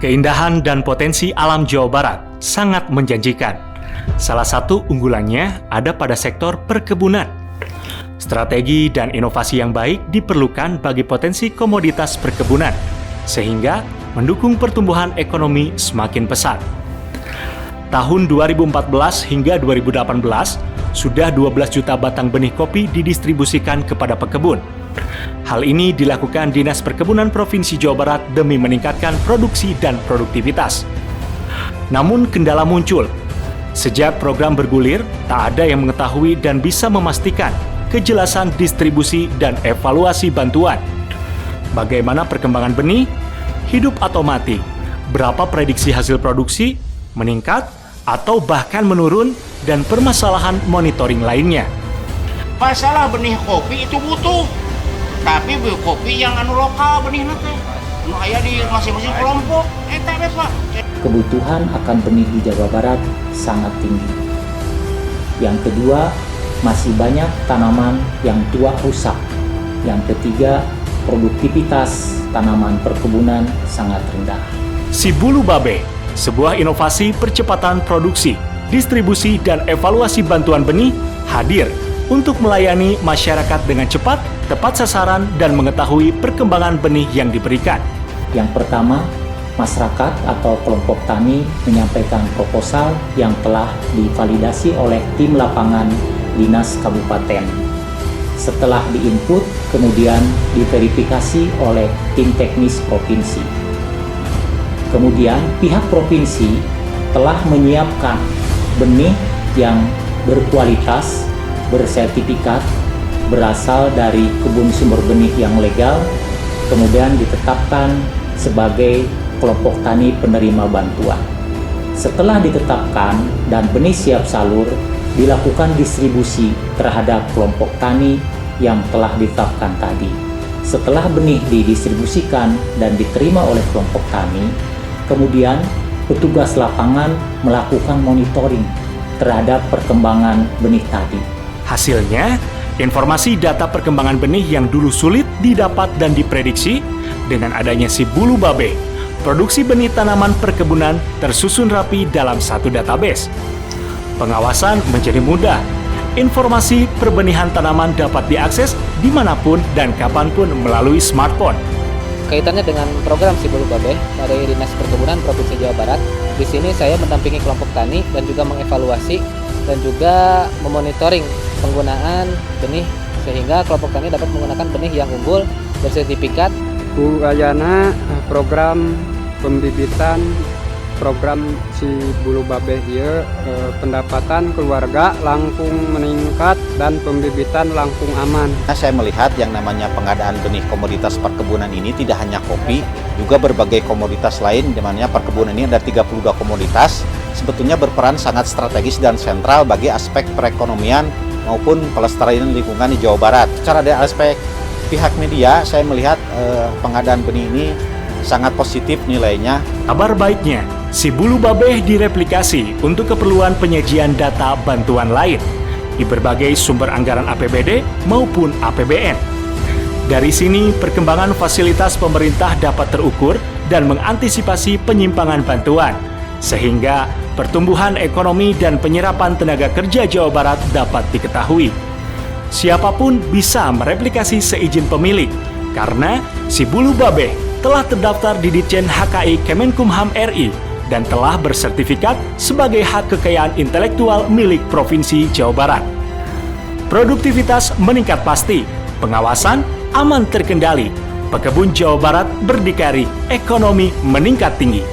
Keindahan dan potensi alam Jawa Barat sangat menjanjikan. Salah satu unggulannya ada pada sektor perkebunan. Strategi dan inovasi yang baik diperlukan bagi potensi komoditas perkebunan, sehingga mendukung pertumbuhan ekonomi semakin pesat. Tahun 2014 hingga 2018, sudah 12 juta batang benih kopi didistribusikan kepada pekebun. Hal ini dilakukan Dinas Perkebunan Provinsi Jawa Barat demi meningkatkan produksi dan produktivitas. Namun kendala muncul. Sejak program bergulir, tak ada yang mengetahui dan bisa memastikan kejelasan distribusi dan evaluasi bantuan. Bagaimana perkembangan benih, hidup atau mati, berapa prediksi hasil produksi, meningkat, atau bahkan menurun, dan permasalahan monitoring lainnya. Masalah benih kopi itu butuh, tapi kopi yang lokal benih teh aya di masing-masing kelompok eta Pak. Kebutuhan akan benih di Jawa Barat sangat tinggi. Yang kedua, masih banyak tanaman yang tua rusak. Yang ketiga, produktivitas tanaman perkebunan sangat rendah. Si Bulu Babe, sebuah inovasi percepatan produksi, distribusi, dan evaluasi bantuan benih hadir untuk melayani masyarakat dengan cepat, tepat sasaran, dan mengetahui perkembangan benih yang diberikan. Yang pertama, masyarakat atau kelompok tani menyampaikan proposal yang telah divalidasi oleh tim lapangan Dinas Kabupaten. Setelah diinput, kemudian diverifikasi oleh tim teknis provinsi. Kemudian pihak provinsi telah menyiapkan benih yang berkualitas, bersertifikat, berasal dari kebun sumber benih yang legal, kemudian ditetapkan sebagai kelompok tani penerima bantuan. Setelah ditetapkan dan benih siap salur, dilakukan distribusi terhadap kelompok tani yang telah ditetapkan tadi. Setelah benih didistribusikan dan diterima oleh kelompok tani, kemudian petugas lapangan melakukan monitoring terhadap perkembangan benih tadi. Hasilnya, informasi data perkembangan benih yang dulu sulit didapat dan diprediksi, dengan adanya si Bulu Babe, produksi benih tanaman perkebunan tersusun rapi dalam satu database. Pengawasan menjadi mudah. Informasi perbenihan tanaman dapat diakses dimanapun dan kapanpun melalui smartphone. Kaitannya dengan program si Bulu Babe dari Dinas Perkebunan Provinsi Jawa Barat, di sini saya mendampingi kelompok tani dan juga mengevaluasi dan juga memonitoring penggunaan benih sehingga kelompok tani dapat menggunakan benih yang unggul, bersertifikat. Bu Ayana, program pembibitan program si Bulu Babe ieu pendapatan keluarga langkung meningkat dan pembibitan langkung aman. Saya melihat yang namanya pengadaan benih komoditas perkebunan ini tidak hanya kopi, juga berbagai komoditas lain, di mana perkebunan ini ada 32 komoditas, sebetulnya berperan sangat strategis dan sentral bagi aspek perekonomian maupun pelestarian lingkungan di Jawa Barat. Secara dari aspek pihak media, saya melihat pengadaan benih ini sangat positif nilainya. Kabar baiknya, si Bulu Babe direplikasi untuk keperluan penyajian data bantuan lain di berbagai sumber anggaran APBD maupun APBN. Dari sini, perkembangan fasilitas pemerintah dapat terukur dan mengantisipasi penyimpangan bantuan, sehingga pertumbuhan ekonomi dan penyerapan tenaga kerja Jawa Barat dapat diketahui. Siapapun bisa mereplikasi seizin pemilik, karena si Bulu Babe telah terdaftar di Ditjen HKI Kemenkumham RI dan telah bersertifikat sebagai hak kekayaan intelektual milik Provinsi Jawa Barat. Produktivitas meningkat pasti, pengawasan aman terkendali, pekebun Jawa Barat berdikari, ekonomi meningkat tinggi.